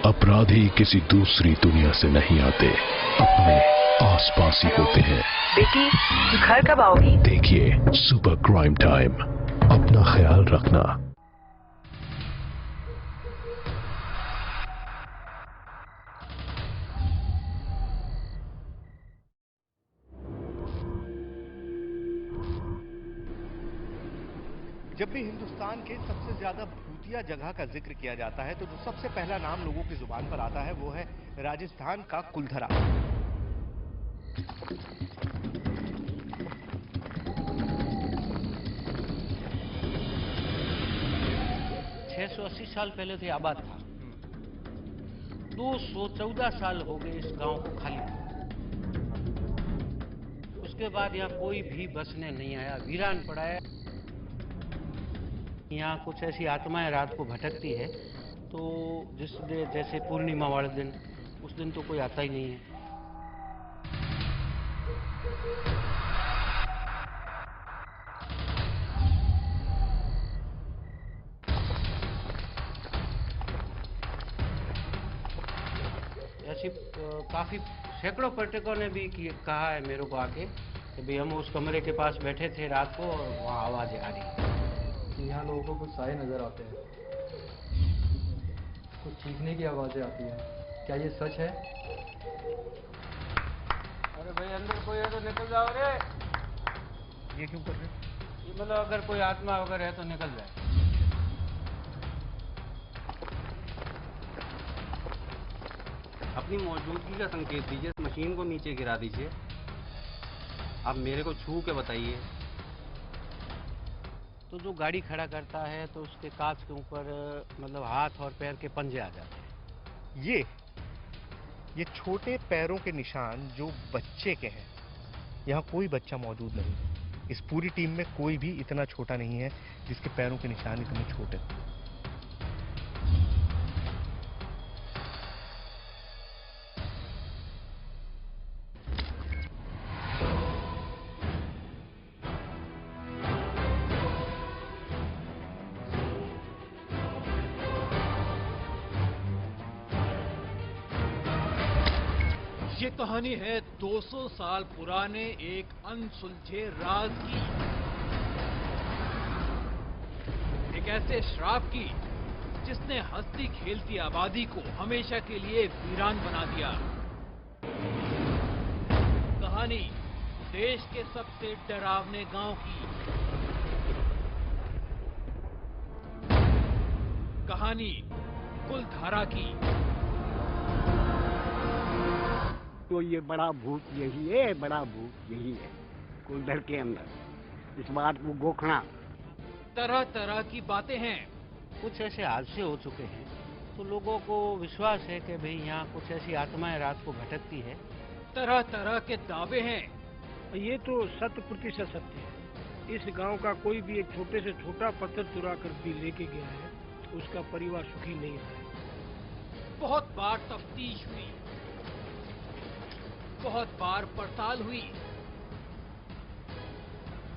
अपराधी किसी दूसरी दुनिया से नहीं आते, अपने आसपास ही होते हैं। बेटी, घर कब आओगी? देखिए सुपर क्राइम टाइम। अपना ख्याल रखना। जब भी हिंदुस्तान के सबसे ज्यादा भूतिया जगह का जिक्र किया जाता है तो जो सबसे पहला नाम लोगों की जुबान पर आता है वो है राजस्थान का कुलधरा। सौ 80 साल पहले से आबाद था। 214 साल हो गए इस गांव को खाली। उसके बाद यहाँ कोई भी बसने नहीं आया, वीरान पड़ा है। यहाँ कुछ ऐसी आत्माएं रात को भटकती है, तो जिस दिन जैसे पूर्णिमा वाले दिन, उस दिन तो कोई आता ही नहीं है। ऐसी काफी सैकड़ों पर्यटकों ने भी कहा है मेरे को आके कि भाई हम उस कमरे के पास बैठे थे रात को और वहाँ आवाजें आ रही है। यहाँ लोगों को कुछ साए नजर आते हैं, कुछ चीखने की आवाजें आती हैं। क्या ये सच है? अरे भाई अंदर कोई है तो निकल जाओ रे। ये क्यों कर रहे? ये मतलब अगर कोई आत्मा वगैरह है तो निकल जाए। अपनी मौजूदगी का संकेत दीजिए, मशीन को नीचे गिरा दीजिए। आप मेरे को छू के बताइए। तो जो गाड़ी खड़ा करता है तो उसके कांच के ऊपर मतलब हाथ और पैर के पंजे आ जाते हैं। ये छोटे पैरों के निशान जो बच्चे के हैं। यहाँ कोई बच्चा मौजूद नहीं। इस पूरी टीम में कोई भी इतना छोटा नहीं है जिसके पैरों के निशान इतने छोटे। ये कहानी है 200 साल पुराने एक अनसुलझे राज की, एक ऐसे श्राप की जिसने हंसती खेलती आबादी को हमेशा के लिए वीरान बना दिया। कहानी देश के सबसे डरावने गांव की। कहानी कुलधारा की। तो ये बड़ा भूत यही है, बड़ा भूत यही है कुलधर के अंदर। इस बात को गोखना। तरह तरह की बातें हैं। कुछ ऐसे हादसे हो चुके हैं तो लोगों को विश्वास है कि भाई यहाँ कुछ ऐसी आत्माएं रात को भटकती है। तरह तरह के दावे हैं। ये तो 100% सत्य है। इस गांव का कोई भी एक छोटे से छोटा पत्थर चुरा कर भी लेके गया है, उसका परिवार सुखी नहीं है। बहुत बार तफ्तीश हुई, बहुत बार पड़ताल हुई,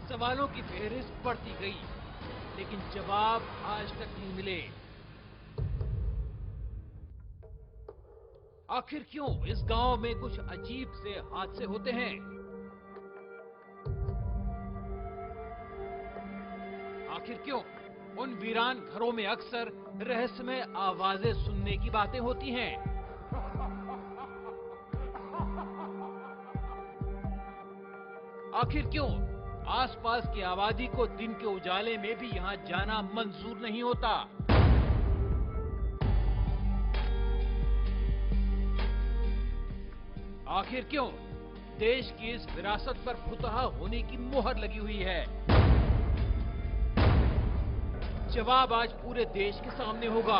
सवालों की फेहरिस्त बढ़ती गई, लेकिन जवाब आज तक नहीं मिले। आखिर क्यों इस गांव में कुछ अजीब से हादसे होते हैं? आखिर क्यों उन वीरान घरों में अक्सर रहस्यमय आवाजें सुनने की बातें होती हैं? आखिर क्यों आसपास की आबादी को दिन के उजाले में भी यहां जाना मंजूर नहीं होता? आखिर क्यों देश की इस विरासत पर फुतहा होने की मोहर लगी हुई है? जवाब आज पूरे देश के सामने होगा,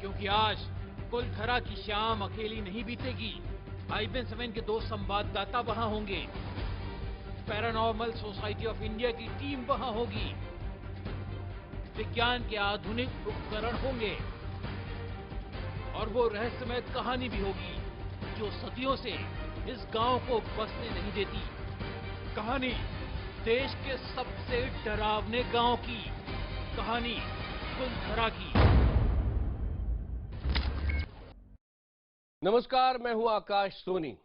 क्योंकि आज कुलधरा की शाम अकेली नहीं बीतेगी। IBN7 के 2 संवाददाता वहां होंगे। पैरानॉर्मल सोसाइटी ऑफ इंडिया की टीम वहां होगी। विज्ञान के आधुनिक उपकरण होंगे और वो रहस्यमय कहानी भी होगी जो सदियों से इस गांव को बसने नहीं देती। कहानी देश के सबसे डरावने गांव की, कहानी कुलधरा की। नमस्कार, मैं हूं आकाश सोनी।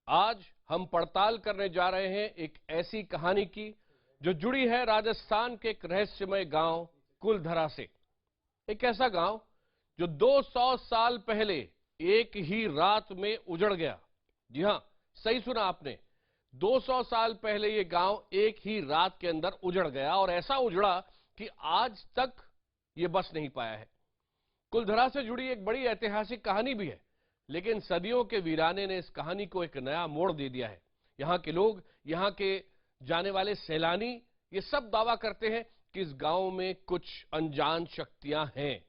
आज हम पड़ताल करने जा रहे हैं एक ऐसी कहानी की जो जुड़ी है राजस्थान के एक रहस्यमय गांव कुलधरा से। एक ऐसा गांव जो 200 साल पहले एक ही रात में उजड़ गया। जी हां, सही सुना आपने, 200 साल पहले ये गांव एक ही रात के अंदर उजड़ गया और ऐसा उजड़ा कि आज तक ये बस नहीं पाया है। कुलधरा से जुड़ी एक बड़ी ऐतिहासिक कहानी भी है, लेकिन सदियों के वीराने ने इस कहानी को एक नया मोड़ दे दिया है। यहां के लोग, यहां के जाने वाले सैलानी ये सब दावा करते हैं कि इस गांव में कुछ अनजान शक्तियां हैं।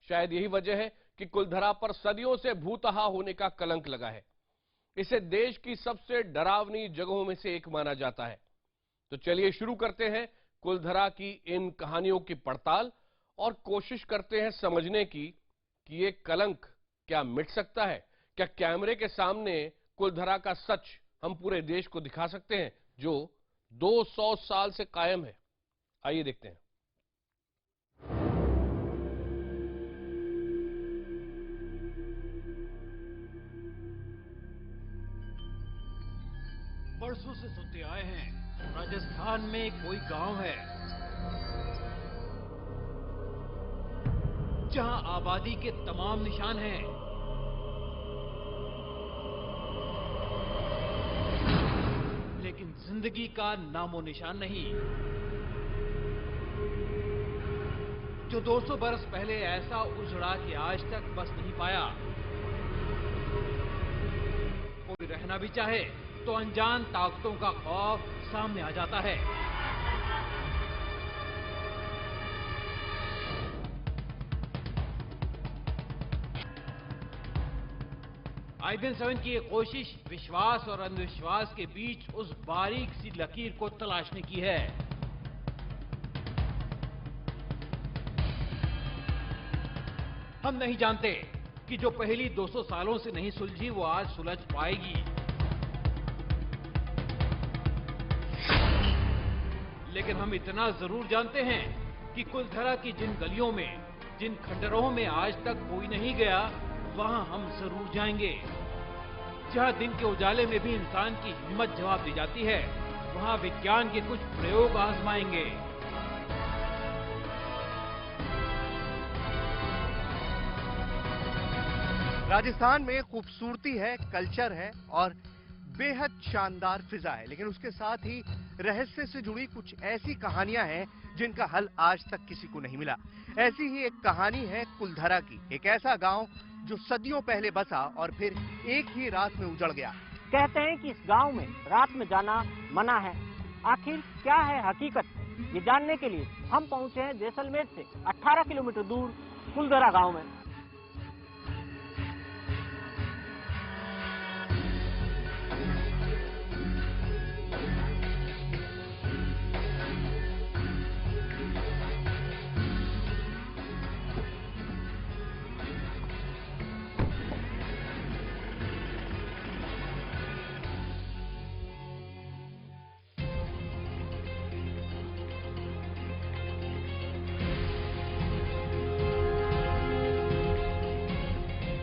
शायद यही वजह है कि कुलधरा पर सदियों से भूतहा होने का कलंक लगा है। इसे देश की सबसे डरावनी जगहों में से एक माना जाता है। तो चलिए शुरू करते हैं कुलधरा की इन कहानियों की पड़ताल और कोशिश करते हैं समझने की कि ये कलंक क्या मिट सकता है। क्या कैमरे के सामने कुलधरा का सच हम पूरे देश को दिखा सकते हैं जो 200 साल से कायम है। आइए देखते हैं। बरसों से सुनते आए हैं राजस्थान में कोई गांव है जहां आबादी के तमाम निशान हैं, लेकिन जिंदगी का नामो निशान नहीं। जो 200 बरस पहले ऐसा उजड़ा कि आज तक बस नहीं पाया। कोई रहना भी चाहे तो अनजान ताकतों का खौफ सामने आ जाता है। IBN-7 की ये कोशिश विश्वास और अंधविश्वास के बीच उस बारीक सी लकीर को तलाशने की है। हम नहीं जानते कि जो पहली 200 सालों से नहीं सुलझी वो आज सुलझ पाएगी, लेकिन हम इतना जरूर जानते हैं कि कुलधरा की जिन गलियों में, जिन खंडरों में आज तक कोई नहीं गया, वहां हम जरूर जाएंगे। जहां दिन के उजाले में भी इंसान की हिम्मत जवाब दी जाती है, वहां विज्ञान के कुछ प्रयोग आजमाएंगे। राजस्थान में खूबसूरती है, कल्चर है और बेहद शानदार फिजा है, लेकिन उसके साथ ही रहस्य से जुड़ी कुछ ऐसी कहानियां हैं जिनका हल आज तक किसी को नहीं मिला। ऐसी ही एक कहानी है कुलधरा की, एक ऐसा गांव जो सदियों पहले बसा और फिर एक ही रात में उजड़ गया। कहते हैं कि इस गांव में रात में जाना मना है। आखिर क्या है हकीकत, ये जानने के लिए हम पहुंचे हैं जैसलमेर से 18 किलोमीटर दूर कुलधरा गांव में।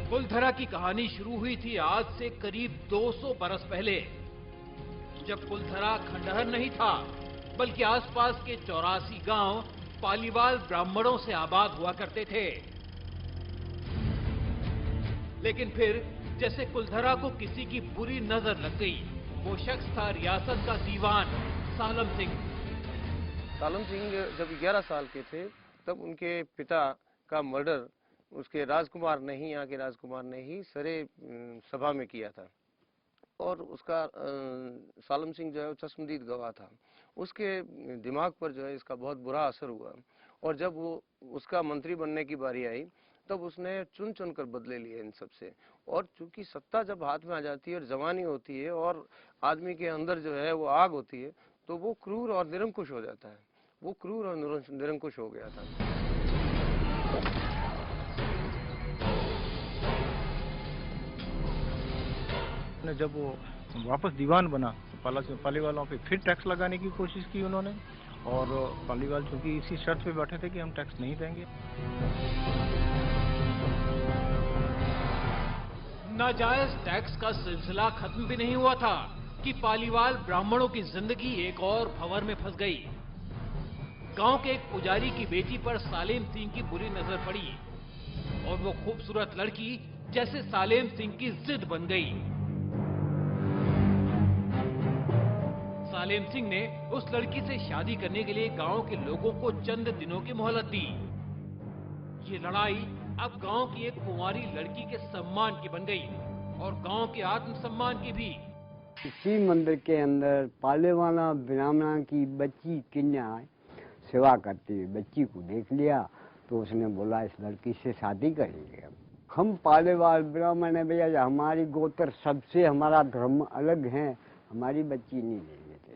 कुलधरा की कहानी शुरू हुई थी आज से करीब 200 बरस पहले, जब कुलधरा खंडहर नहीं था, बल्कि आसपास के 84 गांव पालीवाल ब्राह्मणों से आबाद हुआ करते थे। लेकिन फिर जैसे कुलधरा को किसी की बुरी नजर लग गई। वो शख्स था रियासत का दीवान सालम सिंह। सालम सिंह जब 11 साल के थे तब उनके पिता का मर्डर उसके राजकुमार ने ही, यहाँ के राजकुमार ने ही सरे सभा में किया था। और उसका सालम सिंह जो है वो चश्मदीद गवाह था। उसके दिमाग पर जो है इसका बहुत बुरा असर हुआ और जब वो उसका मंत्री बनने की बारी आई तब उसने चुन चुन कर बदले लिए इन सब से। और चूंकि सत्ता जब हाथ में आ जाती है और जवानी होती है और आदमी के अंदर जो है वो आग होती है तो वो क्रूर और निरंकुश हो जाता है। वो क्रूर और निरंकुश हो गया था। जब वो वापस दीवान बना तो पालीवालों पे फिर टैक्स लगाने की कोशिश की उन्होंने और पालीवाल चूंकि इसी शर्त पे बैठे थे कि हम टैक्स नहीं देंगे। नाजायज टैक्स का सिलसिला खत्म भी नहीं हुआ था कि पालीवाल ब्राह्मणों की जिंदगी एक और भंवर में फंस गई। गांव के एक पुजारी की बेटी पर सालेम सिंह की बुरी नजर पड़ी और वो खूबसूरत लड़की जैसे सालेम सिंह की जिद बन गई। सालेम सिंह ने उस लड़की से शादी करने के लिए गांव के लोगों को चंद दिनों की मोहलत दी। ये लड़ाई अब गांव की एक कुंवारी लड़की के सम्मान की बन गई और गांव के आत्मसम्मान की भी। इसी मंदिर के अंदर पालेवाला ब्राह्मण की बच्ची कन्या सेवा करती हुई बच्ची को देख लिया तो उसने बोला इस लड़की से शादी करेंगे। हम पालेवाल ब्राह्मण है भैया, हमारी गोत्र सबसे हमारा धर्म अलग है, हमारी बच्ची नहीं लेंगे थे।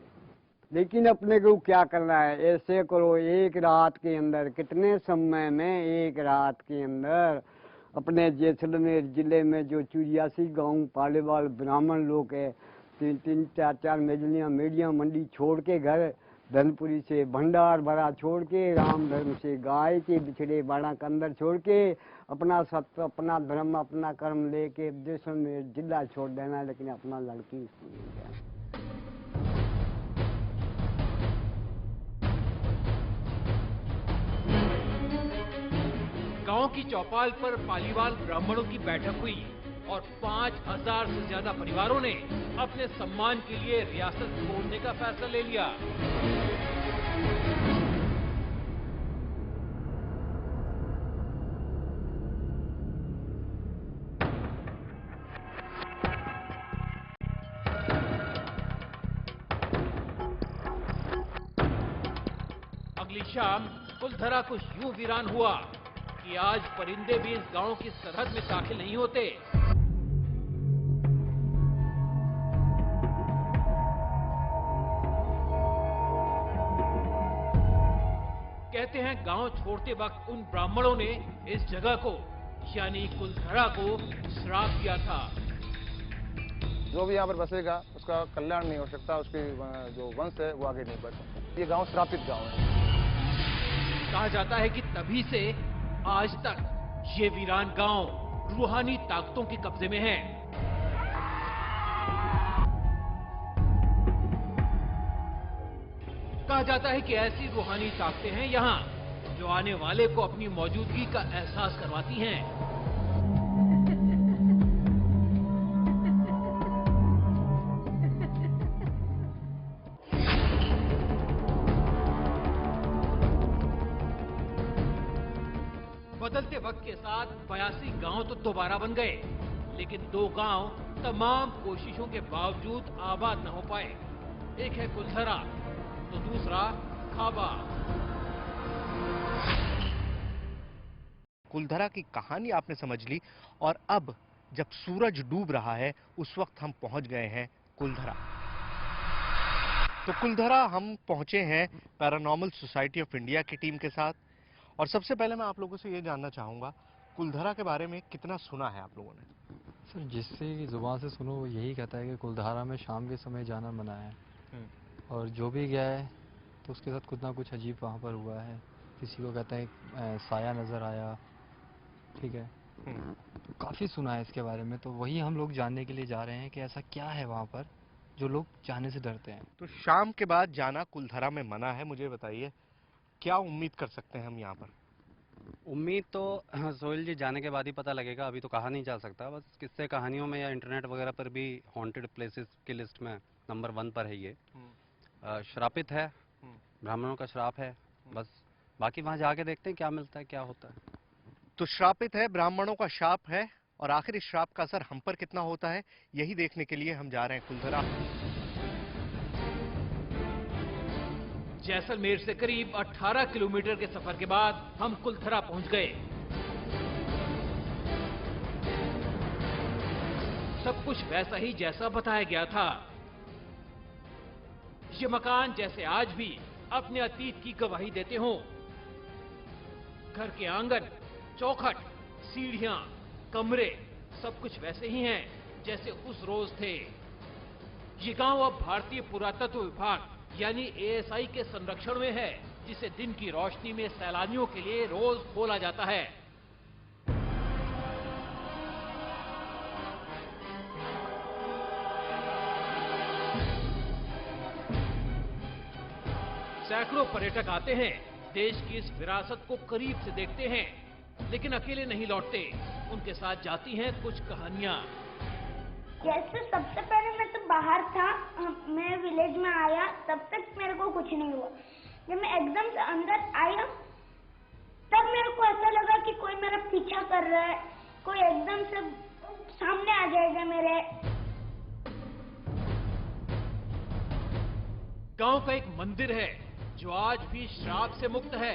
लेकिन अपने को क्या करना है, ऐसे करो एक रात के अंदर, कितने समय में, एक रात के अंदर अपने जैसलमेर जिले में जो 84 गांव पालेवाल ब्राह्मण लोग है, 3-3, 4-4 मेडिया मंडी छोड़ के घर धनपुरी से भंडार भरा छोड़ के, राम धर्म से गाय के बिछड़े बाड़ा के अंदर छोड़ के, अपना सत्य, अपना धर्म, अपना कर्म लेके जैसलमेर जिला छोड़ देना, लेकिन अपना लड़की नहीं गया। गांव की चौपाल पर पालीवाल ब्राह्मणों की बैठक हुई और 5000 से ज्यादा परिवारों ने अपने सम्मान के लिए रियासत छोड़ने का फैसला ले लिया। अगली शाम कुलधरा कुछ यूं वीरान हुआ कि आज परिंदे भी इस गांव की सरहद में दाखिल नहीं होते। कहते हैं गांव छोड़ते वक्त उन ब्राह्मणों ने इस जगह को यानी कुलधरा को श्राप दिया था। जो भी यहाँ पर बसेगा उसका कल्याण नहीं हो सकता, उसके जो वंश है वो आगे नहीं बढ़ सकता। ये गांव श्रापित गांव है। कहा जाता है कि तभी से आज तक ये वीरान गांव रूहानी ताकतों के कब्जे में है। कहा जाता है कि ऐसी रूहानी ताकतें हैं यहाँ जो आने वाले को अपनी मौजूदगी का एहसास करवाती हैं। बदलते वक्त के साथ 82 गांव तो दोबारा बन गए, लेकिन 2 गांव तमाम कोशिशों के बावजूद आबाद न हो पाए। एक है कुलधरा तो दूसरा खाबा। कुलधरा की कहानी आपने समझ ली और अब जब सूरज डूब रहा है उस वक्त हम पहुंच गए हैं कुलधरा। तो कुलधरा हम पहुंचे हैं पैरानॉर्मल सोसाइटी ऑफ इंडिया की टीम के साथ। और सबसे पहले मैं आप लोगों से ये जानना चाहूँगा कुलधरा के बारे में कितना सुना है आप लोगों ने? सर जिससे ज़ुबान से सुनो वो यही कहता है कि कुलधारा में शाम के समय जाना मना है, और जो भी गया है तो उसके साथ कुछ ना कुछ अजीब वहाँ पर हुआ है। किसी को कहता है साया नज़र आया, ठीक है, तो काफ़ी सुना है इसके बारे में। तो वही हम लोग जानने के लिए जा रहे हैं कि ऐसा क्या है वहाँ पर जो लोग जाने से डरते हैं। तो शाम के बाद जाना कुलधरा में मना है, मुझे बताइए क्या उम्मीद कर सकते हैं हम यहाँ पर? उम्मीद तो सोहेल जी जाने के बाद ही पता लगेगा, अभी तो कहा नहीं जा सकता। बस किस्से कहानियों में या इंटरनेट वगैरह पर भी हॉन्टेड प्लेसेस की लिस्ट में नंबर 1 पर है ये। श्रापित है, ब्राह्मणों का श्राप है, बस बाकी वहाँ जाके देखते हैं क्या मिलता है, क्या होता है। तो श्रापित है, ब्राह्मणों का शाप है, और आखिर इस श्राप का असर हम पर कितना होता है यही देखने के लिए हम जा रहे हैं कुलधरा। जैसलमेर से करीब 18 किलोमीटर के सफर के बाद हम कुलधरा पहुंच गए। सब कुछ वैसा ही जैसा बताया गया था। ये मकान जैसे आज भी अपने अतीत की गवाही देते हों। घर के आंगन, चौखट, सीढ़ियां, कमरे सब कुछ वैसे ही हैं जैसे उस रोज थे। ये गांव अब भारतीय पुरातत्व विभाग यानी ASI के संरक्षण में है, जिसे दिन की रोशनी में सैलानियों के लिए रोज खोला जाता है। सैकड़ों पर्यटक आते हैं, देश की इस विरासत को करीब से देखते हैं, लेकिन अकेले नहीं लौटते। उनके साथ जाती हैं कुछ कहानियां। जैसे सबसे पहले मैं तो बाहर था, मैं विलेज में आया, तब तक मेरे को कुछ नहीं हुआ। जब मैं एकदम से अंदर आया, तब मेरे को ऐसा लगा कि कोई मेरा पीछा कर रहा है, कोई एकदम से सामने आ जाएगा मेरे। गांव का एक मंदिर है जो आज भी श्राप से मुक्त है।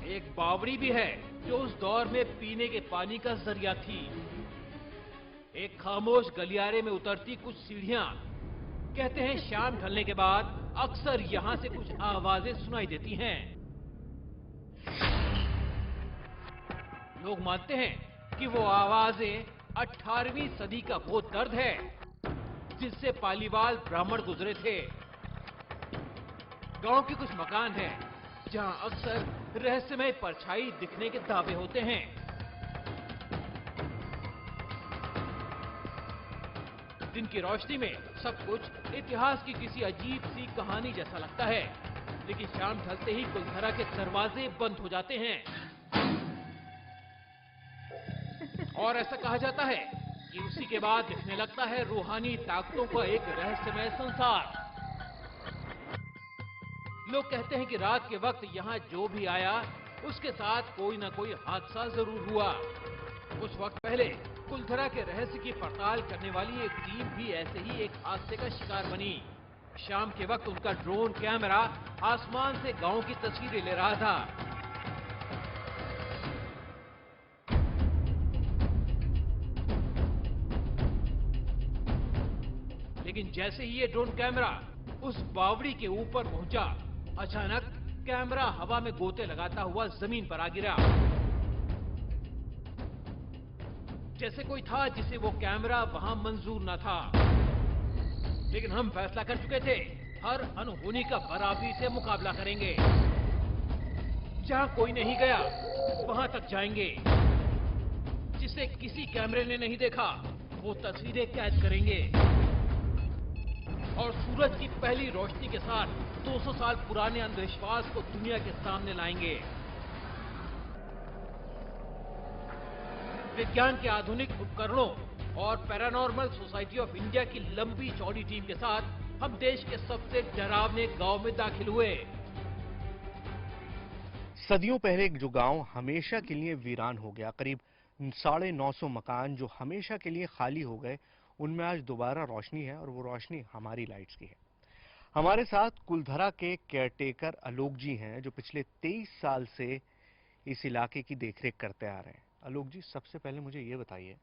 एक बावड़ी भी है जो उस दौर में पीने के पानी का जरिया थी। एक खामोश गलियारे में उतरती कुछ सीढ़ियां। कहते हैं शाम ढलने के बाद अक्सर यहां से कुछ आवाजें सुनाई देती हैं। लोग मानते हैं कि वो आवाजें 18वीं सदी का वो दर्द है जिससे पालीवाल ब्राह्मण गुजरे थे। गांव के कुछ मकान हैं जहां अक्सर रहस्यमय परछाई दिखने के दावे होते हैं। दिन की रोशनी में सब कुछ इतिहास की किसी अजीब सी कहानी जैसा लगता है, लेकिन शाम ढलते ही कुलधरा के दरवाजे बंद हो जाते हैं। और ऐसा कहा जाता है कि उसी के बाद दिखने लगता है रूहानी ताकतों का एक रहस्यमय संसार। लोग कहते हैं कि रात के वक्त यहाँ जो भी आया उसके साथ कोई ना कोई हादसा जरूर हुआ। कुछ वक्त पहले कुलधरा के रहस्य की पड़ताल करने वाली एक टीम भी ऐसे ही एक हादसे का शिकार बनी। शाम के वक्त उनका ड्रोन कैमरा आसमान से गांव की तस्वीरें ले रहा था। लेकिन जैसे ही ये ड्रोन कैमरा उस बावड़ी के ऊपर पहुंचा, अचानक कैमरा हवा में गोते लगाता हुआ जमीन पर आ गिरा। जैसे कोई था जिसे वो कैमरा वहां मंजूर न था। लेकिन हम फैसला कर चुके थे, हर अनहोनी का बराबरी से मुकाबला करेंगे। जहां कोई नहीं गया वहां तक जाएंगे। जिसे किसी कैमरे ने नहीं देखा वो तस्वीरें कैद करेंगे और सूरज की पहली रोशनी के साथ 200 साल पुराने अंधविश्वास को दुनिया के सामने लाएंगे। विज्ञान के आधुनिक उपकरणों और पैरानॉर्मल सोसाइटी ऑफ इंडिया की लंबी चौड़ी टीम के साथ हम देश के सबसे डरावने गांव में दाखिल हुए। सदियों पहले जो गांव हमेशा के लिए वीरान हो गया, करीब 950 मकान जो हमेशा के लिए खाली हो गए, उनमें आज दोबारा रोशनी है और वो रोशनी हमारी लाइट्स की है। हमारे साथ कुलधरा के केयरटेकर आलोक जी हैं जो पिछले 23 साल से इस इलाके की देखरेख करते आ रहे हैं। आलोक जी, सबसे पहले मुझे ये बताइए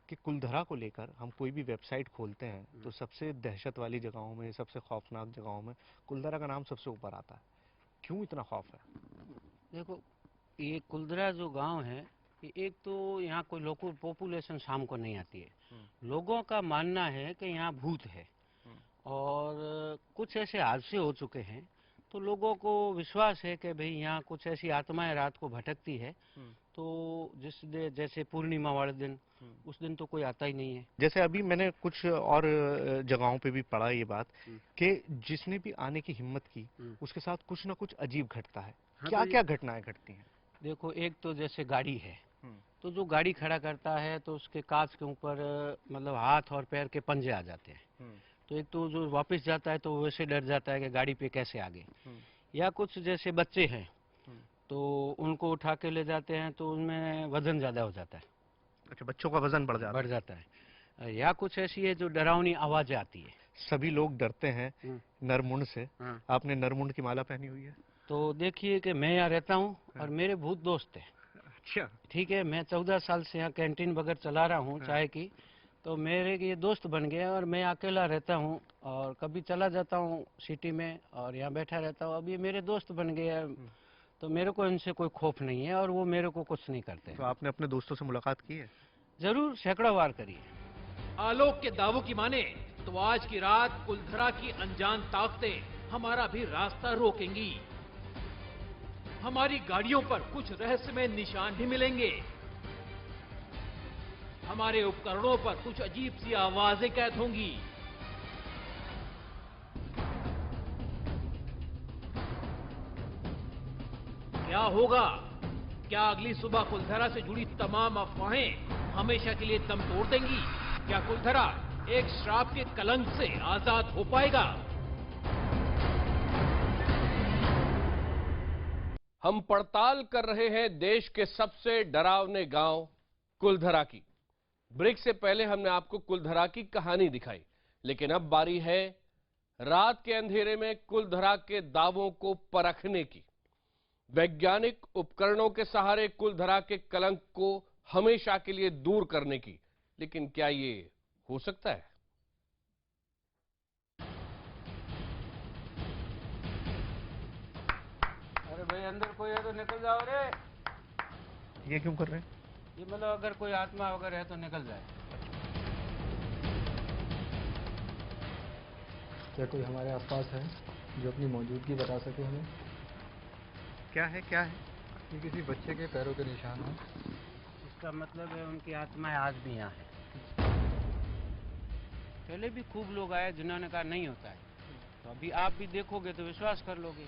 कि कुलधरा को लेकर हम कोई भी वेबसाइट खोलते हैं तो सबसे दहशत वाली जगहों में, सबसे खौफनाक जगहों में कुलधरा का नाम सबसे ऊपर आता है। क्यों इतना खौफ है? देखो, ये कुलधरा जो गांव है, एक तो यहाँ कोई लोकल पॉपुलेशन शाम को नहीं आती है। लोगों का मानना है कि यहाँ भूत है और कुछ ऐसे हादसे हो चुके हैं, तो लोगों को विश्वास है कि भाई यहाँ कुछ ऐसी आत्माएं रात को भटकती है। तो जैसे पूर्णिमा वाले दिन, उस दिन तो कोई आता ही नहीं है। जैसे अभी मैंने कुछ और जगहों पे भी पढ़ा ये बात कि जिसने भी आने की हिम्मत की उसके साथ कुछ ना कुछ अजीब घटता है। क्या क्या घटनाएं घटती हैं? देखो, एक तो जैसे गाड़ी है, तो जो गाड़ी खड़ा करता है तो उसके कांच के ऊपर मतलब हाथ और पैर के पंजे आ जाते हैं। तो एक तो जो वापस जाता है तो वैसे डर जाता है कि गाड़ी पे कैसे आ गए। या कुछ जैसे बच्चे हैं तो उनको उठा के ले जाते हैं तो उनमें वजन ज्यादा हो जाता है। अच्छा, बच्चों का वजन बढ़ जाता है। या कुछ ऐसी है जो डरावनी आवाजें आती है। सभी लोग डरते हैं नरमुंड से। आपने नरमुंड की माला पहनी हुई है? तो देखिए कि मैं यहाँ रहता हूँ और मेरे भूत दोस्त है। अच्छा, ठीक है, मैं 14 साल से यहाँ कैंटीन वगैरह चला रहा हूँ चाय की, तो मेरे ये दोस्त बन गए और मैं अकेला रहता हूँ और कभी चला जाता हूँ सिटी में और यहाँ बैठा रहता हूँ। अब ये मेरे दोस्त बन गए, तो मेरे को इनसे कोई खौफ नहीं है और वो मेरे को कुछ नहीं करते। तो आपने अपने दोस्तों से मुलाकात की है? जरूर, सैकड़ों बार करी है। आलोक के दावों की माने तो आज की रात कुलधरा की अनजान ताकतें हमारा भी रास्ता रोकेंगी। हमारी गाड़ियों पर कुछ रहस्यमय निशान भी मिलेंगे। हमारे उपकरणों पर कुछ अजीब सी आवाजें कैद होंगी। क्या होगा? क्या अगली सुबह कुलधरा से जुड़ी तमाम अफवाहें हमेशा के लिए दम तोड़ देंगी? क्या कुलधरा एक श्राप के कलंक से आजाद हो पाएगा? हम पड़ताल कर रहे हैं देश के सबसे डरावने गांव कुलधरा की। ब्रेक से पहले हमने आपको कुलधरा की कहानी दिखाई, लेकिन अब बारी है रात के अंधेरे में कुलधरा के दावों को परखने की। वैज्ञानिक उपकरणों के सहारे कुलधरा के कलंक को हमेशा के लिए दूर करने की। लेकिन क्या ये हो सकता है? अरे भाई, अंदर कोई है तो निकल जाओ रे। ये क्यों कर रहे हैं? ये मतलब अगर कोई आत्मा वगैरह है तो निकल जाए। क्या कोई हमारे आसपास है जो अपनी मौजूदगी बता सके हमें? क्या है, क्या है? ये किसी बच्चे के पैरों के निशान हैं। इसका मतलब है उनकी आत्माएं आज भी यहाँ है। पहले भी खूब लोग आए जिन्होंने कहा नहीं होता है, तो अभी आप भी देखोगे तो विश्वास कर लोगे।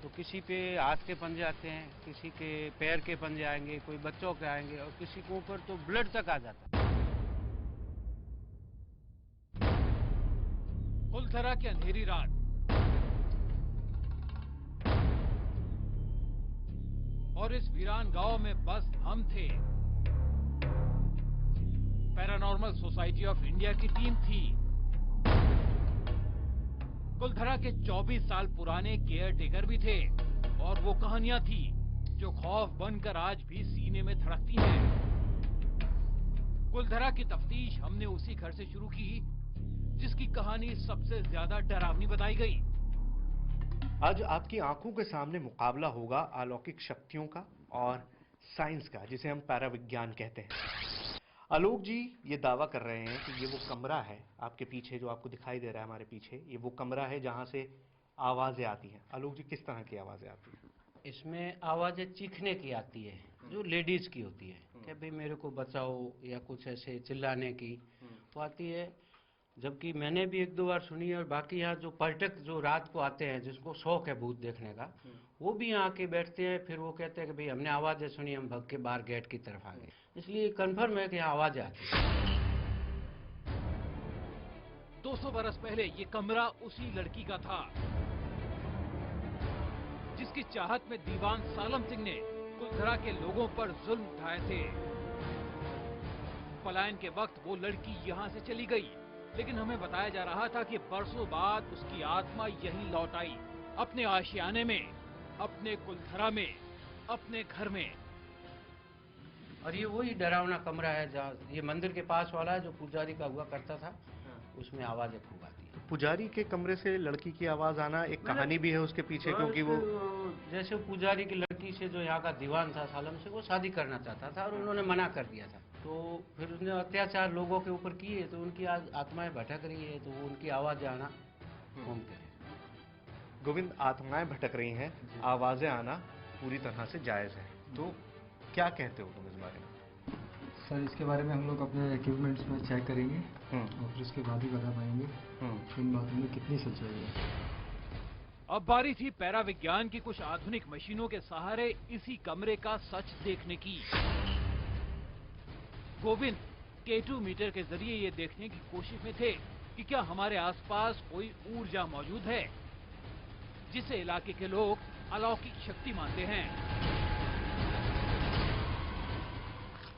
तो किसी पे हाथ के पंजे आते हैं, किसी के पैर के पंजे आएंगे, कोई बच्चों के आएंगे, और किसी के ऊपर तो ब्लड तक आ जाता है। कुलधरा की अंधेरी रात, और इस वीरान गांव में बस हम थे। पैरानॉर्मल सोसाइटी ऑफ इंडिया की टीम थी। कुलधरा के 24 साल पुराने केयर टेकर भी थे, और वो कहानियां थी जो खौफ बनकर आज भी सीने में धड़कती हैं। कुलधरा की तफ्तीश हमने उसी घर से शुरू की जिसकी कहानी सबसे ज्यादा डरावनी बताई गई। आज आपकी आंखों के सामने मुकाबला होगा अलौकिक शक्तियों का और साइंस का, जिसे हम पैराविज्ञान कहते हैं। आलोक जी ये दावा कर रहे हैं कि ये वो कमरा है आपके पीछे, जो आपको दिखाई दे रहा है हमारे पीछे, ये वो कमरा है जहां से आवाजें आती हैं। आलोक जी, किस तरह की आवाजें आती हैं? इसमें आवाजें चीखने की आती है, जो लेडीज की होती है कि भाई मेरे को बचाओ, या कुछ ऐसे चिल्लाने की तो आती है। जबकि मैंने भी 1-2 बार सुनी है। और बाकी यहाँ जो पर्यटक जो रात को आते हैं, जिसको शौक है भूत देखने का, वो भी यहाँ आके बैठते हैं। फिर वो कहते हैं कि भाई हमने आवाजें सुनी, हम भग के बाहर गेट की तरफ आ गए। इसलिए कंफर्म है कि यहाँ आवाजें आती हैं। 200 बरस पहले ये कमरा उसी लड़की का था जिसकी चाहत में दीवान सालम सिंह ने कुलधरा के लोगों पर जुल्म उठाए थे। पलायन के वक्त वो लड़की यहाँ से चली गई, लेकिन हमें बताया जा रहा था कि बरसों बाद उसकी आत्मा यहीं लौट आई, अपने आशियाने में, अपने कुलधरा में, अपने घर में। और ये वही डरावना कमरा है जहाँ ये मंदिर के पास वाला है, जो पुजारी का हुआ करता था। उसमें आवाजें खूब आती है। पुजारी के कमरे से लड़की की आवाज आना, एक कहानी भी है उसके पीछे, क्योंकि वो जैसे पुजारी की लड़की से, जो यहाँ का दीवान था सालम से, वो शादी करना चाहता था और उन्होंने मना कर दिया था। तो फिर उसने अत्याचार लोगों के ऊपर किए, तो उनकी आज आत्माएं भटक रही है, तो वो उनकी आवाजें आना घूमते हैं। गोविंद, आत्माएं भटक रही हैं, आवाजें आना पूरी तरह से जायज है, तो क्या कहते हो तुम इस बारे में? सर, इसके बारे में हम लोग अपने इक्विपमेंट्स में चेक करेंगे और फिर उसके बाद ही बता पाएंगे इन बातों में कितनी सच्चाई है। अब बारी थी पैराविज्ञान की कुछ आधुनिक मशीनों के सहारे इसी कमरे का सच देखने की। गोविंद K2 मीटर के जरिए ये देखने की कोशिश में थे कि क्या हमारे आसपास कोई ऊर्जा मौजूद है जिसे इलाके के लोग अलौकिक शक्ति मानते हैं।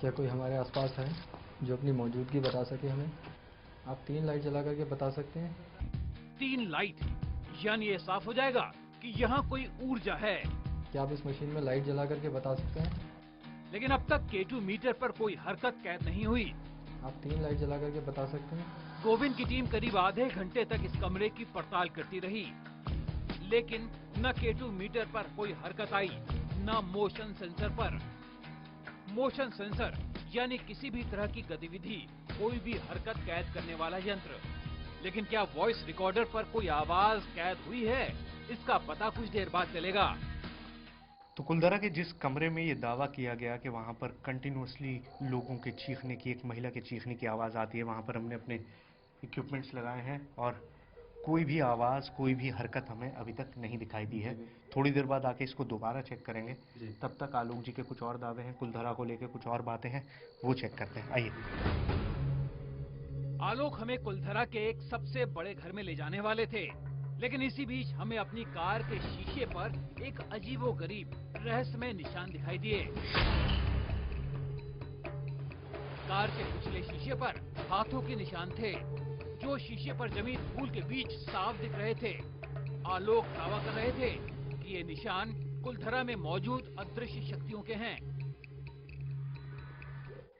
क्या कोई हमारे आसपास है जो अपनी मौजूदगी बता सके हमें? आप 3 लाइट जला करके बता सकते हैं? 3 लाइट, यानी ये साफ हो जाएगा कि यहाँ कोई ऊर्जा है। क्या आप इस मशीन में लाइट जला करके बता सकते हैं? लेकिन अब तक K2 मीटर पर कोई हरकत कैद नहीं हुई। आप 3 लाइट जला करके बता सकते हैं? गोविंद की टीम करीब आधे घंटे तक इस कमरे की पड़ताल करती रही, लेकिन न K2 मीटर पर कोई हरकत आई, न मोशन सेंसर पर। मोशन सेंसर यानी किसी भी तरह की गतिविधि, कोई भी हरकत कैद करने वाला यंत्र। लेकिन क्या वॉइस रिकॉर्डर पर कोई आवाज कैद हुई है, इसका पता कुछ देर बाद चलेगा। तो कुलधरा के जिस कमरे में ये दावा किया गया कि वहां पर कंटिन्यूअसली लोगों के चीखने की, एक महिला के चीखने की आवाज आती है, वहां पर हमने अपने इक्विपमेंट्स लगाए हैं और कोई भी आवाज़, कोई भी हरकत हमें अभी तक नहीं दिखाई दी है। थोड़ी देर बाद आके इसको दोबारा चेक करेंगे। तब तक आलोक जी के कुछ और दावे हैं, कुलधरा को लेकर कुछ और बातें हैं, वो चेक करते हैं। आइए। आलोक हमें कुलधरा के एक सबसे बड़े घर में ले जाने वाले थे, लेकिन इसी बीच हमें अपनी कार के शीशे पर एक अजीबोगरीब रहस्यमय निशान दिखाई दिए। कार के पिछले शीशे पर हाथों के निशान थे, जो शीशे पर जमी धूल के बीच साफ दिख रहे थे। आलोक दावा कर रहे थे कि ये निशान कुलधरा में मौजूद अदृश्य शक्तियों के हैं।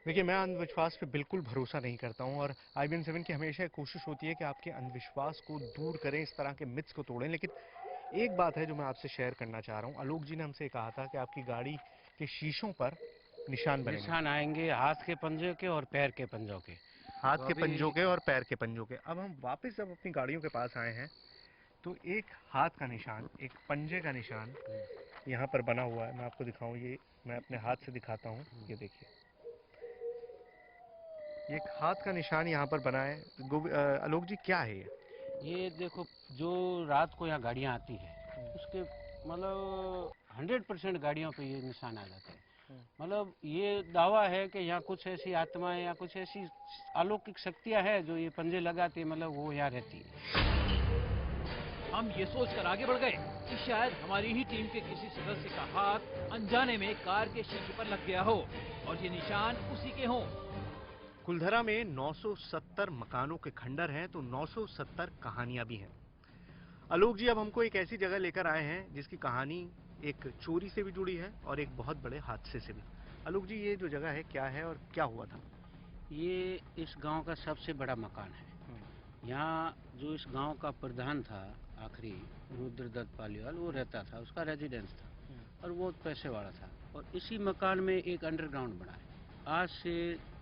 देखिए, मैं अंधविश्वास पे बिल्कुल भरोसा नहीं करता हूँ और IBN7 की हमेशा कोशिश होती है कि आपके अंधविश्वास को दूर करें, इस तरह के मिथ्स को तोड़ें। लेकिन एक बात है जो मैं आपसे शेयर करना चाह रहा हूँ। आलोक जी ने हमसे कहा था कि आपकी गाड़ी के शीशों पर निशान बनेंगे। निशान आएंगे हाथ के पंजे के और पैर के पंजों के। हाथ के पंजों के और पैर के पंजों के। अब हम वापस जब अपनी गाड़ियों के पास आए हैं तो एक हाथ का निशान, एक पंजे का निशान यहाँ पर बना हुआ है। मैं आपको दिखाऊं, ये मैं अपने हाथ से दिखाता हूँ। ये देखिए, ये एक हाथ का निशान यहाँ पर बना है। आलोक जी, क्या है ये देखो, जो रात को यहाँ गाड़ियाँ आती है उसके मतलब 100% गाड़ियों पे ये निशान आ जाते हैं। मतलब ये दावा है कि यहाँ कुछ ऐसी आत्माएं या कुछ ऐसी अलौकिक शक्तियाँ हैं जो ये पंजे लगाती है, मतलब वो यहाँ रहती है। हम ये सोचकर आगे बढ़ गए कि शायद हमारी ही टीम के किसी सदस्य का हाथ अनजाने में कार के शीशे पर लग गया हो और ये निशान उसी के हों। कुलधरा में 970 मकानों के खंडर हैं तो 970 कहानियां भी हैं। आलोक जी अब हमको एक ऐसी जगह लेकर आए हैं जिसकी कहानी एक चोरी से भी जुड़ी है और एक बहुत बड़े हादसे से भी। आलोक जी, ये जो जगह है क्या है और क्या हुआ था? ये इस गांव का सबसे बड़ा मकान है। यहाँ जो इस गांव का प्रधान था आखिरी, रुद्रदत्त पालीवाल, वो रहता था, उसका रेजिडेंस था और वो पैसे वाला था। और इसी मकान में एक अंडरग्राउंड बना है। आज से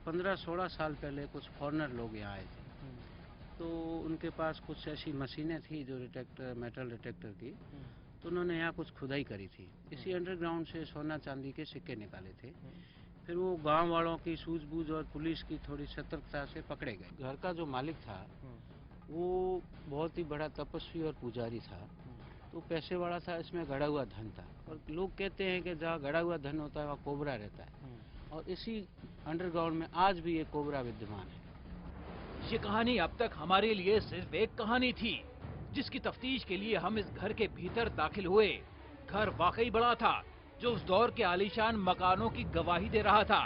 15-16 साल पहले कुछ फॉरेनर लोग यहाँ आए थे, तो उनके पास कुछ ऐसी मशीनें थी जो मेटल डिटेक्टर की, तो उन्होंने यहाँ कुछ खुदाई करी थी। इसी अंडरग्राउंड से सोना चांदी के सिक्के निकाले थे। फिर वो गांव वालों की सूझबूझ और पुलिस की थोड़ी सतर्कता से पकड़े गए। घर का जो मालिक था वो बहुत ही बड़ा तपस्वी और पुजारी था, तो पैसे वाला था, इसमें गड़ा हुआ धन था। और लोग कहते हैं कि जहाँ गड़ा हुआ धन होता है वहाँ कोबरा रहता है, और इसी अंडरग्राउंड में आज भी ये कोबरा विद्यमान है। ये कहानी अब तक हमारे लिए सिर्फ एक कहानी थी, जिसकी तफ्तीश के लिए हम इस घर के भीतर दाखिल हुए। घर वाकई बड़ा था, जो उस दौर के आलीशान मकानों की गवाही दे रहा था।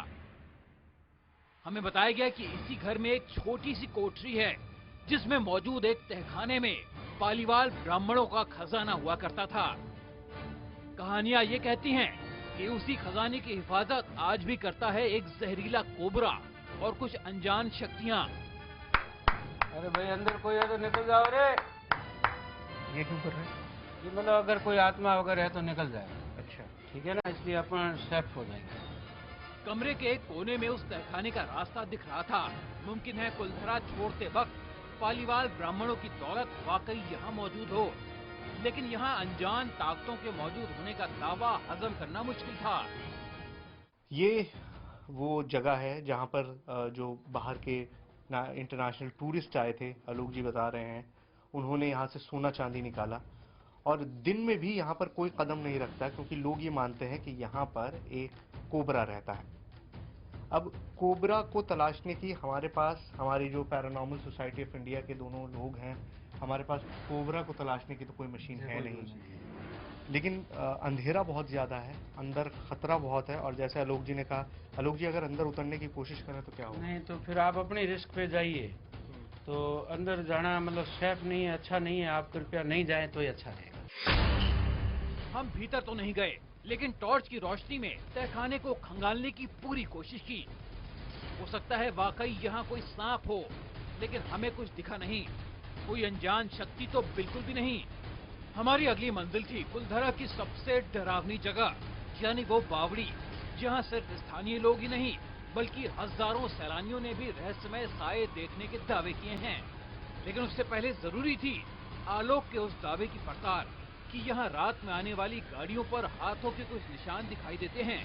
हमें बताया गया कि इसी घर में एक छोटी सी कोठरी है, जिसमें मौजूद एक तहखाने में पालीवाल ब्राह्मणों का खजाना हुआ करता था। कहानियां ये कहती हैं कि उसी खजाने की हिफाजत आज भी करता है एक जहरीला कोबरा और कुछ अनजान शक्तियां। अरे भाई, अंदर कोई है तो निकल जाओ रे। ये क्यों कर रहे हैं? ये मतलब अगर कोई आत्मा वगैरह है तो निकल जाए। अच्छा, ठीक है ना, इसलिए अपन सेफ हो जाएंगे। कमरे के एक कोने में उस तहखाने का रास्ता दिख रहा था। मुमकिन है कुलधरा छोड़ते वक्त पालीवाल ब्राह्मणों की दौलत वाकई यहाँ मौजूद हो, लेकिन यहाँ अनजान ताकतों के मौजूद होने का दावा हजम करना मुश्किल था। ये वो जगह है जहाँ पर जो बाहर के इंटरनेशनल टूरिस्ट आए थे, आलोक जी बता रहे हैं, उन्होंने यहाँ से सोना चांदी निकाला। और दिन में भी यहाँ पर कोई कदम नहीं रखता, क्योंकि लोग ये मानते हैं कि यहाँ पर एक कोबरा रहता है। अब कोबरा को तलाशने की हमारे पास, हमारी जो पैरानॉर्मल सोसाइटी ऑफ इंडिया के दोनों लोग हैं, हमारे पास कोबरा को तलाशने की तो कोई मशीन है नहीं। लेकिन अंधेरा बहुत ज़्यादा है, अंदर खतरा बहुत है। और जैसे आलोक जी ने कहा, आलोक जी अगर अंदर उतरने की कोशिश करें तो क्या होगा? नहीं तो फिर आप अपनी रिस्क पे जाइए। तो अंदर जाना मतलब सेफ नहीं है, अच्छा नहीं है। आप कृपया नहीं जाएं तो ही अच्छा रहेगा। हम भीतर तो नहीं गए, लेकिन टॉर्च की रोशनी में तहखाने को खंगालने की पूरी कोशिश की। हो सकता है वाकई यहाँ कोई सांप हो, लेकिन हमें कुछ दिखा नहीं। कोई अनजान शक्ति तो बिल्कुल भी नहीं। हमारी अगली मंजिल थी कुलधरा की सबसे डरावनी जगह, यानी वो बावड़ी, जहाँ सिर्फ स्थानीय लोग ही नहीं बल्कि हजारों सैलानियों ने भी रहस्यमय साये देखने के दावे किए हैं। लेकिन उससे पहले जरूरी थी आलोक के उस दावे की पड़ताल कि यहाँ रात में आने वाली गाड़ियों पर हाथों के कुछ निशान दिखाई देते हैं।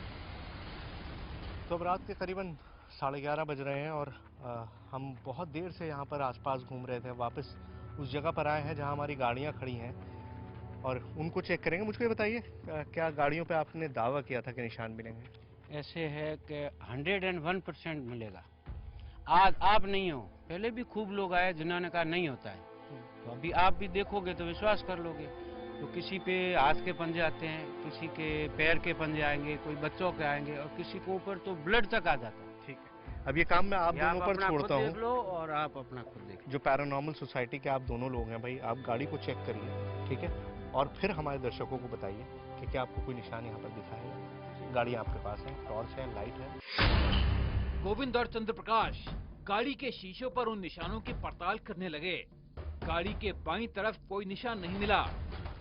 तो अब रात के करीबन 11:30 बज रहे हैं और हम बहुत देर से यहाँ पर आसपास घूम रहे थे। वापस उस जगह पर आए हैं जहां हमारी गाड़ियां खड़ी हैं और उनको चेक करेंगे। मुझको ये बताइए, क्या गाड़ियों पे आपने दावा किया था कि निशान मिलेंगे? ऐसे है कि 101% मिलेगा। आज आप नहीं हो, पहले भी खूब लोग आए जिन्होंने कहा नहीं होता है, तो अभी आप भी देखोगे तो विश्वास कर लोगे। तो किसी पे हाथ के पंजे आते हैं, किसी के पैर के पंजे आएंगे, कोई बच्चों के आएंगे और किसी के ऊपर तो ब्लड तक आ जाता है। ठीक है, अब ये काम मैं आप दोनों पर छोड़ता हूँ। देख लो और आप अपना खुद देख लो। जो पैरानॉर्मल सोसाइटी के आप दोनों लोग हैं भाई, आप गाड़ी को चेक करिए, ठीक है, और फिर हमारे दर्शकों को बताइए कि क्या आपको कोई निशान यहाँ पर दिखा है। गाड़ी आपके पास है, टॉर्च है, लाइट है। गोविंद और चंद्र प्रकाश गाड़ी के शीशों पर उन निशानों की पड़ताल करने लगे। गाड़ी के बाईं तरफ कोई निशान नहीं मिला।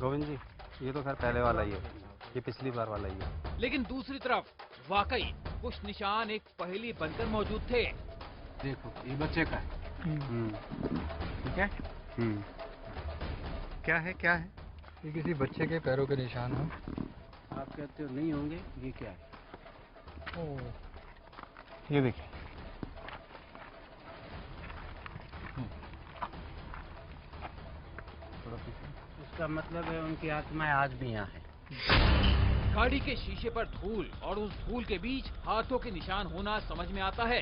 गोविंद जी, ये तो खैर पहले वाला ही है, ये पिछली बार वाला ही है। लेकिन दूसरी तरफ वाकई कुछ निशान एक पहेली बनकर मौजूद थे। देखो, ये बच्चे का है। ठीक है। क्या है, क्या है? ये किसी बच्चे के पैरों के निशान हैं। आप कहते हो नहीं होंगे, ये क्या है? ये देखिए, इसका मतलब है उनकी आत्माएं आज भी यहाँ है। गाड़ी के शीशे पर धूल और उस धूल के बीच हाथों के निशान होना समझ में आता है,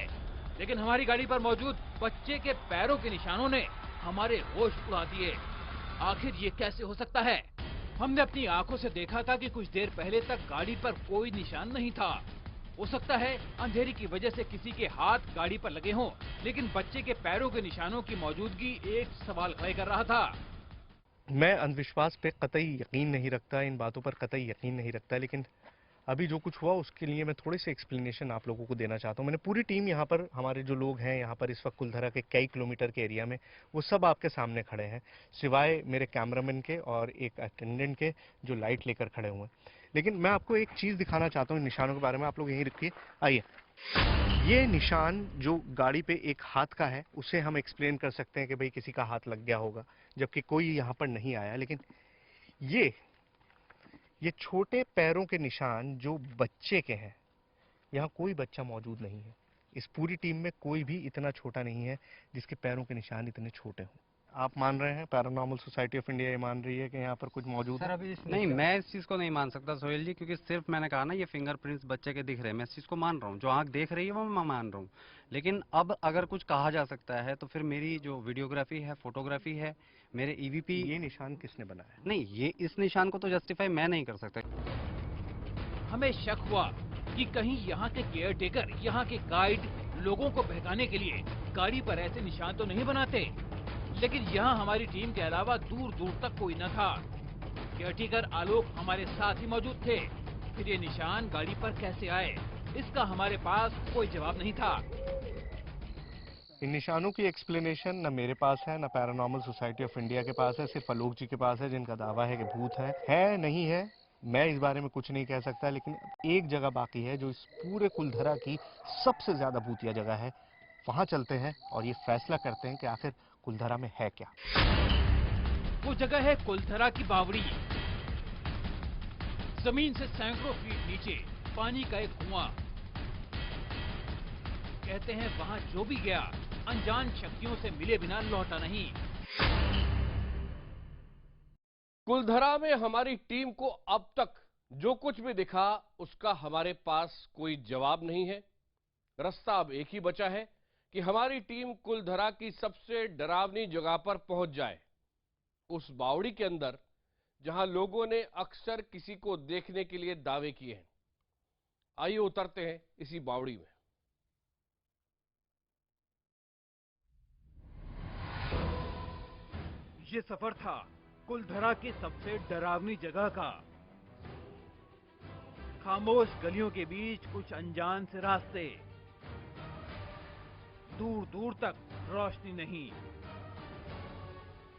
लेकिन हमारी गाड़ी पर मौजूद बच्चे के पैरों के निशानों ने हमारे होश उड़ा दिए। आखिर ये कैसे हो सकता है? हमने अपनी आंखों से देखा था कि कुछ देर पहले तक गाड़ी पर कोई निशान नहीं था। हो सकता है अंधेरी की वजह से किसी के हाथ गाड़ी पर लगे हों, लेकिन बच्चे के पैरों के निशानों की मौजूदगी एक सवाल खड़े कर रहा था। मैं अंधविश्वास पे कतई यकीन नहीं रखता, इन बातों पर कतई यकीन नहीं रखता, लेकिन अभी जो कुछ हुआ उसके लिए मैं थोड़ी सी एक्सप्लेनेशन आप लोगों को देना चाहता हूँ। मैंने पूरी टीम यहाँ पर, हमारे जो लोग हैं यहाँ पर इस वक्त कुलधरा के कई किलोमीटर के एरिया में, वो सब आपके सामने खड़े हैं, सिवाय मेरे कैमरामैन के और एक अटेंडेंट के जो लाइट लेकर खड़े हुए हैं। लेकिन मैं आपको एक चीज़ दिखाना चाहता हूँ इन निशानों के बारे में। आप लोग यहीं रुकिए, आइए। ये निशान जो गाड़ी पे एक हाथ का है, उसे हम एक्सप्लेन कर सकते हैं कि भाई किसी का हाथ लग गया होगा, जबकि कोई यहाँ पर नहीं आया। लेकिन ये छोटे पैरों के निशान जो बच्चे के हैं, यहाँ कोई बच्चा मौजूद नहीं है। इस पूरी टीम में कोई भी इतना छोटा नहीं है जिसके पैरों के निशान इतने छोटे हों। आप मान रहे हैं, पैरानॉर्मल सोसाइटी ऑफ इंडिया ये मान रही है कि यहाँ पर कुछ मौजूद है? नहीं, मैं इस चीज को नहीं मान सकता सोहेल जी, क्योंकि सिर्फ मैंने कहा ना ये फिंगरप्रिंट्स बच्चे के दिख रहे हैं, मैं इस चीज को मान रहा हूँ। जो आंख देख रही है वो मैं मान रहा हूँ, लेकिन अब अगर कुछ कहा जा सकता है तो फिर मेरी जो वीडियोग्राफी है, फोटोग्राफी है, मेरे ईवीपी। ये निशान किसने बनाया? नहीं, ये इस निशान को तो जस्टिफाई मैं नहीं कर सकता। हमें शक हुआ कि कहीं यहाँ के केयरटेकर, यहाँ के गाइड लोगों को बहकाने के लिए गाड़ी पर ऐसे निशान तो नहीं बनाते, लेकिन यहाँ हमारी टीम के अलावा दूर दूर तक कोई न था। केयरटेकर आलोक हमारे साथ ही मौजूद थे। फिर ये निशान गाड़ी पर कैसे आए, इसका हमारे पास कोई जवाब नहीं था। इन निशानों की एक्सप्लेनेशन न मेरे पास है, न पैरानॉर्मल सोसाइटी ऑफ इंडिया के पास है, सिर्फ आलोक जी के पास है, जिनका दावा है कि भूत है नहीं है, मैं इस बारे में कुछ नहीं कह सकता। लेकिन एक जगह बाकी है जो इस पूरे कुलधरा की सबसे ज्यादा भूतिया जगह है। वहां चलते हैं और ये फैसला करते हैं कि आखिर कुलधरा में है क्या। वो जगह है कुलधरा की बावड़ी। जमीन से सैकड़ों फीट नीचे पानी का एक कुआं। कहते हैं वहां जो भी गया अनजान शक्तियों से मिले बिना लौटा नहीं। कुलधरा में हमारी टीम को अब तक जो कुछ भी दिखा उसका हमारे पास कोई जवाब नहीं है। रास्ता अब एक ही बचा है कि हमारी टीम कुलधरा की सबसे डरावनी जगह पर पहुंच जाए, उस बावड़ी के अंदर जहां लोगों ने अक्सर किसी को देखने के लिए दावे किए हैं। आइए उतरते हैं इसी बावड़ी में। ये सफर था कुलधरा की सबसे डरावनी जगह का। खामोश गलियों के बीच कुछ अनजान से रास्ते, दूर दूर तक रोशनी नहीं।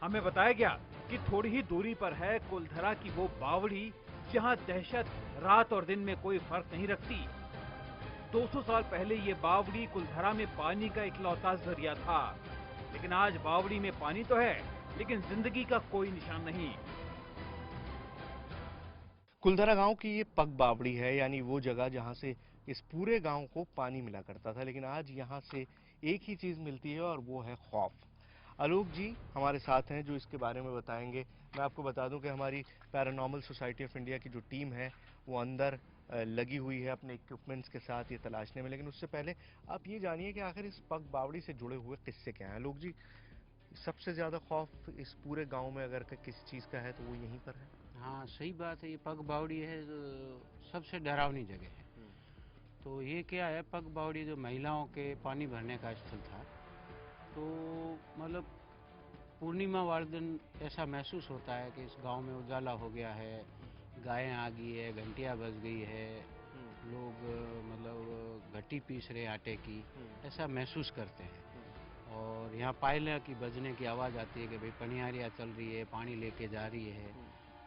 हमें बताया गया कि थोड़ी ही दूरी पर है कुलधरा की वो बावड़ी जहां दहशत रात और दिन में कोई फर्क नहीं रखती। 200 साल पहले ये बावड़ी कुलधरा में पानी का इकलौता जरिया था, लेकिन आज बावड़ी में पानी तो है, लेकिन जिंदगी का कोई निशान नहीं। कुलधरा गांव की ये पग बावड़ी है, यानी वो जगह जहां से इस पूरे गांव को पानी मिला करता था, लेकिन आज यहां से एक ही चीज मिलती है और वो है खौफ। आलोक जी हमारे साथ हैं जो इसके बारे में बताएंगे। मैं आपको बता दूं कि हमारी पैरानॉर्मल सोसाइटी ऑफ इंडिया की जो टीम है वो अंदर लगी हुई है अपने इक्विपमेंट्स के साथ ये तलाशने में। लेकिन उससे पहले आप ये जानिए कि आखिर इस पग बावड़ी से जुड़े हुए किस्से क्या हैं। आलोक जी, सबसे ज्यादा खौफ इस पूरे गांव में अगर किसी चीज का है तो वो यहीं पर है। हाँ सही बात है, ये पग बावड़ी है सबसे डरावनी जगह है। तो ये क्या है, पग बावड़ी जो महिलाओं के पानी भरने का स्थल था, तो मतलब पूर्णिमा वाले दिन ऐसा महसूस होता है कि इस गांव में उजाला हो गया है, गायें आ गई है, घंटियां बज गई है, लोग मतलब घटी पीस रहे आटे की, ऐसा महसूस करते हैं। और यहाँ पायला की बजने की आवाज़ आती है कि भाई पनियारियाँ चल रही है, पानी लेके जा रही है।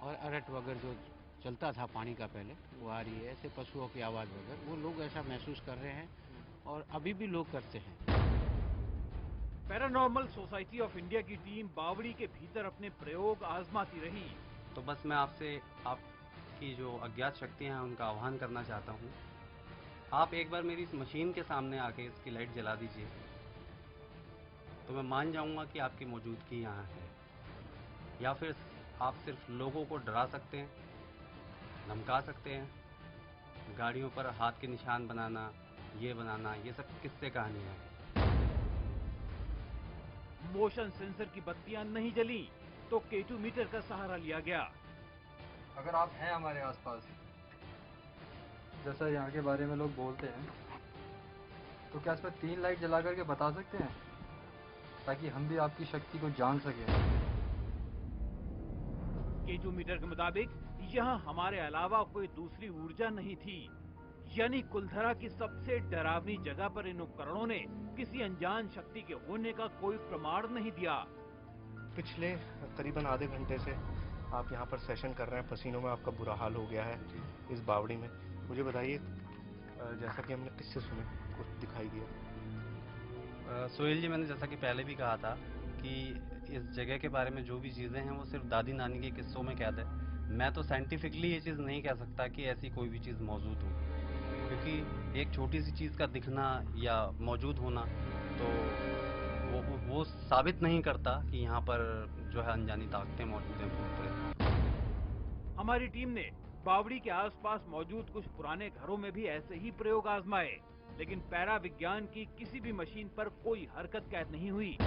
और अरट वगैरह जो चलता था पानी का पहले वो आ रही है, ऐसे पशुओं की आवाज़ वगैरह वो लोग ऐसा महसूस कर रहे हैं और अभी भी लोग करते हैं। पैरानॉर्मल सोसाइटी ऑफ इंडिया की टीम बावड़ी के भीतर अपने प्रयोग आजमाती रही। तो बस मैं आपसे आपकी जो अज्ञात शक्तियां हैं उनका आह्वान करना चाहता हूं। आप एक बार मेरी इस मशीन के सामने आके इसकी लाइट जला दीजिए, तो मैं मान जाऊंगा कि आपकी मौजूदगी यहाँ है। या फिर आप सिर्फ लोगों को डरा सकते हैं, धमका सकते हैं, गाड़ियों पर हाथ के निशान बनाना, ये सब किस्से कहानियां हैं। मोशन सेंसर की बत्तियां नहीं जली तो K2 मीटर का सहारा लिया गया। अगर आप हैं हमारे आसपास, जैसा यहाँ के बारे में लोग बोलते हैं, तो क्या इसमें 3 लाइट जला करके बता सकते हैं, ताकि हम भी आपकी शक्ति को जान सकें। K2 मीटर के मुताबिक यहाँ हमारे अलावा कोई दूसरी ऊर्जा नहीं थी, यानी कुलधरा की सबसे डरावनी जगह पर इन उपकरणों ने किसी अनजान शक्ति के होने का कोई प्रमाण नहीं दिया। पिछले करीबन आधे घंटे से आप यहाँ पर सेशन कर रहे हैं, पसीनों में आपका बुरा हाल हो गया है इस बावड़ी में। मुझे बताइए, जैसा कि हमने किससे सुने, कुछ दिखाई दिया? सोहेल जी, मैंने जैसा कि पहले भी कहा था कि इस जगह के बारे में जो भी चीज़ें हैं वो सिर्फ दादी नानी के किस्सों में कैद है। मैं तो साइंटिफिकली ये चीज़ नहीं कह सकता कि ऐसी कोई भी चीज़ मौजूद हो, क्योंकि एक छोटी सी चीज़ का दिखना या मौजूद होना तो वो साबित नहीं करता कि यहाँ पर जो है अनजानी ताकतें मौजूद हैं, भूत प्रेत। हमारी टीम ने बावड़ी के आसपास मौजूद कुछ पुराने घरों में भी ऐसे ही प्रयोग आजमाए, लेकिन पैरा विज्ञान की किसी भी मशीन पर कोई हरकत कैद नहीं हुई।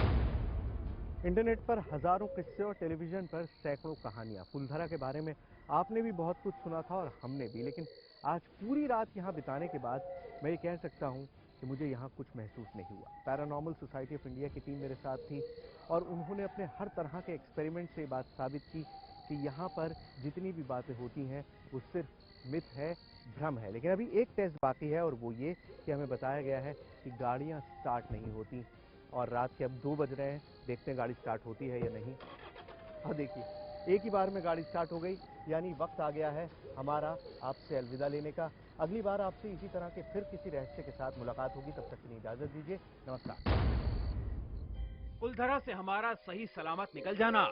इंटरनेट पर हजारों किस्से और टेलीविजन पर सैकड़ों कहानियां, कुलधरा के बारे में आपने भी बहुत कुछ सुना था और हमने भी, लेकिन आज पूरी रात यहाँ बिताने के बाद मैं ये कह सकता हूँ कि मुझे यहाँ कुछ महसूस नहीं हुआ। पैरानॉर्मल सोसाइटी ऑफ इंडिया की टीम मेरे साथ थी और उन्होंने अपने हर तरह के एक्सपेरिमेंट से बात साबित की कि यहाँ पर जितनी भी बातें होती हैं वो सिर्फ मिथ है, भ्रम है। लेकिन अभी एक टेस्ट बाकी है और वो ये कि हमें बताया गया है कि गाड़ियाँ स्टार्ट नहीं होती और रात के अब 2 बज रहे हैं, देखते हैं गाड़ी स्टार्ट होती है या नहीं। और देखिए, एक ही बार में गाड़ी स्टार्ट हो गई, यानी वक्त आ गया है हमारा आपसे अलविदा लेने का। अगली बार आपसे इसी तरह के फिर किसी रहस्य के साथ मुलाकात होगी, तब तक के लिए इजाजत दीजिए, नमस्कार। कुलधरा से हमारा सही सलामत निकल जाना,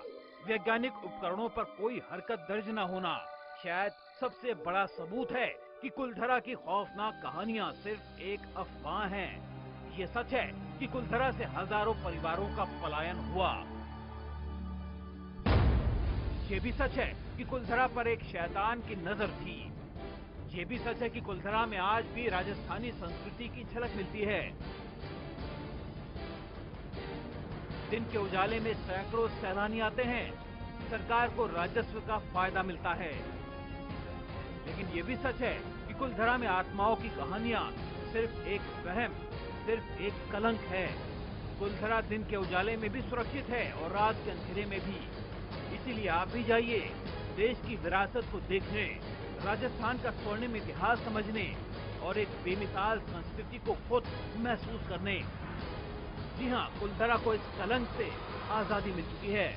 वैज्ञानिक उपकरणों पर कोई हरकत दर्ज न होना शायद सबसे बड़ा सबूत है कि कुलधरा की खौफनाक कहानियां सिर्फ एक अफवाह हैं। ये सच है कि कुलधरा से हजारों परिवारों का पलायन हुआ। ये भी सच है कि कुलधरा पर एक शैतान की नजर थी। ये भी सच है कि कुलधरा में आज भी राजस्थानी संस्कृति की झलक मिलती है। दिन के उजाले में सैकड़ों सैलानी आते हैं, सरकार को राजस्व का फायदा मिलता है। लेकिन ये भी सच है कि कुलधरा में आत्माओं की कहानियां सिर्फ एक वहम, सिर्फ एक कलंक है। कुलधरा दिन के उजाले में भी सुरक्षित है और रात के अंधेरे में भी। इसीलिए आप भी जाइए देश की विरासत को देखने, राजस्थान का स्वर्णिम इतिहास समझने और एक बेमिसाल संस्कृति को खुद महसूस करने। जी हाँ, कुलधरा को इस कलंक से आजादी मिल चुकी है।